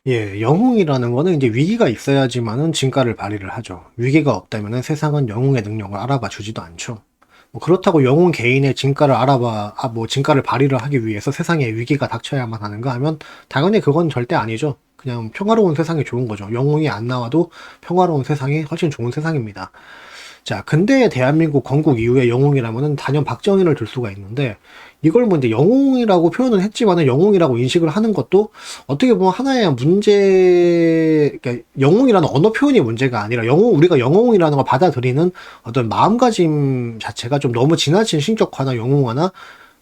예, 영웅이라는 거는 이제 위기가 있어야지만은 진가를 발휘를 하죠. 위기가 없다면은 세상은 영웅의 능력을 알아봐 주지도 않죠. 뭐 그렇다고 영웅 개인의 진가를 진가를 발휘를 하기 위해서 세상에 위기가 닥쳐야만 하는가 하면 당연히 그건 절대 아니죠. 그냥 평화로운 세상이 좋은 거죠. 영웅이 안 나와도 평화로운 세상이 훨씬 좋은 세상입니다. 자, 근대 대한민국 건국 이후의 영웅이라면은 단연 박정희를 들 수가 있는데, 이걸 뭐 이제 영웅이라고 표현은 했지만은 영웅이라고 인식을 하는 것도 어떻게 보면 하나의 그러니까 영웅이라는 언어 표현이 문제가 아니라 우리가 영웅이라는 걸 받아들이는 어떤 마음가짐 자체가 좀 너무 지나친 신격화나 영웅화나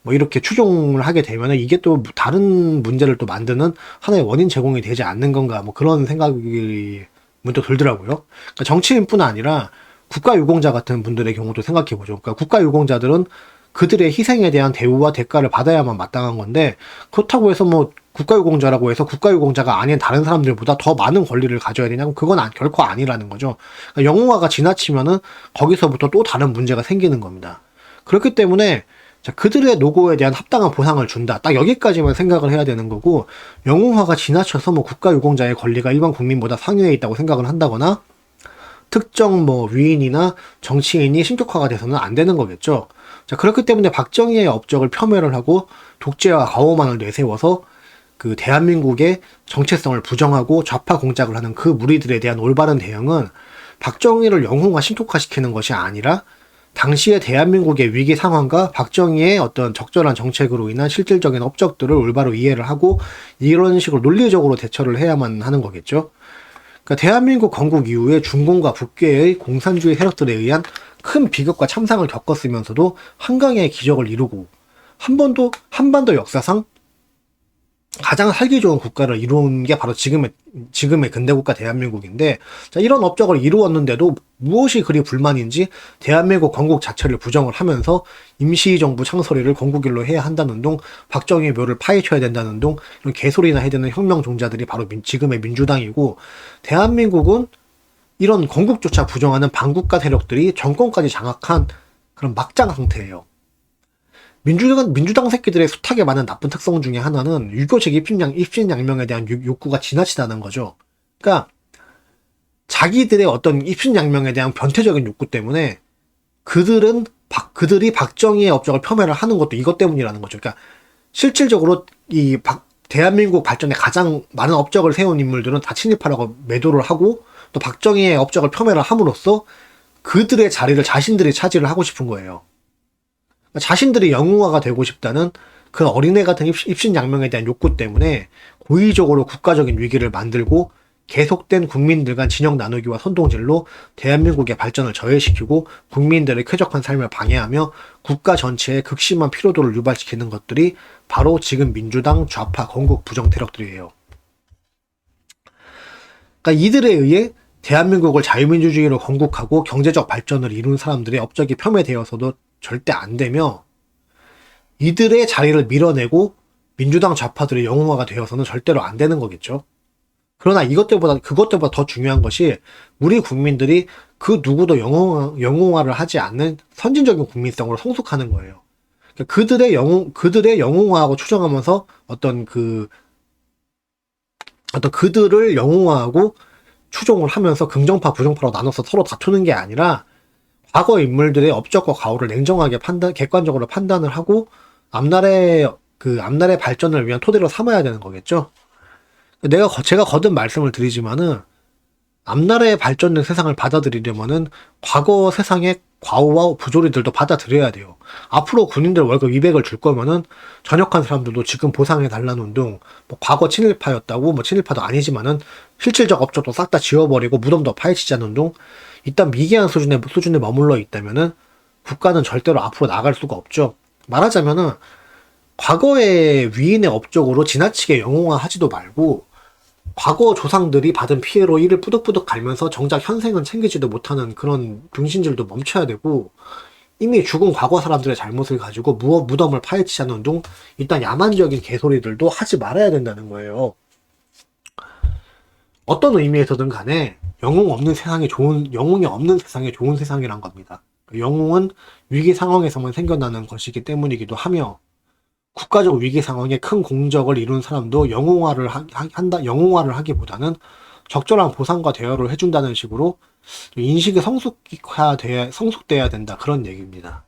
뭐 이렇게 추종을 하게 되면은 이게 또 다른 문제를 또 만드는 하나의 원인 제공이 되지 않는 건가, 뭐 그런 생각이 문득 들더라고요. 그러니까 정치인뿐 아니라 국가유공자 같은 분들의 경우도 생각해보죠. 그러니까 국가유공자들은 그들의 희생에 대한 대우와 대가를 받아야만 마땅한 건데, 그렇다고 해서 뭐 국가유공자라고 해서 국가유공자가 아닌 다른 사람들보다 더 많은 권리를 가져야 되냐고, 그건 결코 아니라는 거죠. 그러니까 영웅화가 지나치면은 거기서부터 또 다른 문제가 생기는 겁니다. 그렇기 때문에 자, 그들의 노고에 대한 합당한 보상을 준다, 딱 여기까지만 생각을 해야 되는 거고, 영웅화가 지나쳐서 뭐 국가유공자의 권리가 일반 국민보다 상위에 있다고 생각을 한다거나 특정 뭐 위인이나 정치인이 신격화가 돼서는 안 되는 거겠죠. 자, 그렇기 때문에 박정희의 업적을 폄훼를 하고 독재와 가오만을 내세워서 그 대한민국의 정체성을 부정하고 좌파 공작을 하는 그 무리들에 대한 올바른 대응은 박정희를 영웅화 신격화시키는 것이 아니라 당시의 대한민국의 위기 상황과 박정희의 어떤 적절한 정책으로 인한 실질적인 업적들을 올바로 이해를 하고 이런 식으로 논리적으로 대처를 해야만 하는 거겠죠. 그러니까 대한민국 건국 이후에 중공과 북괴의 공산주의 세력들에 의한 큰 비극과 참상을 겪었으면서도 한강의 기적을 이루고 한반도 역사상 가장 살기 좋은 국가를 이룬 게 바로 지금의 근대국가 대한민국인데, 자, 이런 업적을 이루었는데도 무엇이 그리 불만인지 대한민국 건국 자체를 부정을 하면서 임시정부 창설일을 건국일로 해야 한다는 둥, 박정희 묘를 파헤쳐야 된다는 둥, 이런 개소리나 해대는 혁명종자들이 바로 지금의 민주당이고, 대한민국은 이런 건국조차 부정하는 반국가 세력들이 정권까지 장악한 그런 막장 상태예요. 민주당 새끼들의 숱하게 많은 나쁜 특성 중에 하나는 유교적 입신양명에 대한 욕구가 지나치다는 거죠. 그러니까 자기들의 어떤 입신양명에 대한 변태적인 욕구 때문에 그들이 박정희의 업적을 폄훼를 하는 것도 이것 때문이라는 거죠. 그러니까 실질적으로 대한민국 발전에 가장 많은 업적을 세운 인물들은 다 친일파라고 매도를 하고, 또 박정희의 업적을 폄훼를 함으로써 그들의 자리를 자신들이 차지를 하고 싶은 거예요. 자신들이 영웅화가 되고 싶다는 그 어린애 같은 입신양명에 대한 욕구 때문에 고의적으로 국가적인 위기를 만들고 계속된 국민들 간 진영 나누기와 선동질로 대한민국의 발전을 저해시키고 국민들의 쾌적한 삶을 방해하며 국가 전체에 극심한 피로도를 유발시키는 것들이 바로 지금 민주당 좌파 건국 부정 세력들이에요. 그러니까 이들에 의해 대한민국을 자유민주주의로 건국하고 경제적 발전을 이룬 사람들의 업적이 폄훼되어서도 절대 안 되며, 이들의 자리를 밀어내고 민주당 좌파들의 영웅화가 되어서는 절대로 안 되는 거겠죠. 그러나 그것들보다 더 중요한 것이 우리 국민들이 그 누구도 영웅화를 하지 않는 선진적인 국민성으로 성숙하는 거예요. 그러니까 그들의 영웅화하고 추정하면서 그들을 영웅화하고 추종을 하면서 긍정파, 부정파로 나눠서 서로 다투는 게 아니라 과거 인물들의 업적과 과오를 냉정하게 객관적으로 판단을 하고 앞날의 발전을 위한 토대로 삼아야 되는 거겠죠. 제가 거듭 말씀을 드리지만은 앞날의 발전된 세상을 받아들이려면은 과거 세상의 과오와 부조리들도 받아들여야 돼요. 앞으로 군인들 월급 200을 줄 거면은 전역한 사람들도 지금 보상해 달라는 둥, 뭐 과거 친일파였다고, 뭐 친일파도 아니지만은 실질적 업적도 싹 다 지워버리고 무덤도 파헤치자는 둥, 일단 미개한 수준에 머물러 있다면은 국가는 절대로 앞으로 나갈 수가 없죠. 말하자면은 과거의 위인의 업적으로 지나치게 영웅화하지도 말고 과거 조상들이 받은 피해로 이를 뿌득뿌득 갈면서 정작 현생은 챙기지도 못하는 그런 병신질도 멈춰야 되고, 이미 죽은 과거 사람들의 잘못을 가지고 무덤을 파헤치자는 둥 일단 야만적인 개소리들도 하지 말아야 된다는 거예요. 어떤 의미에서든 간에 영웅이 없는 세상이 좋은 세상이란 겁니다. 영웅은 위기 상황에서만 생겨나는 것이기 때문이기도 하며, 국가적 위기 상황에 큰 공적을 이룬 사람도 영웅화를 하기보다는 적절한 보상과 대여를 해준다는 식으로 인식이 성숙돼야 된다. 그런 얘기입니다.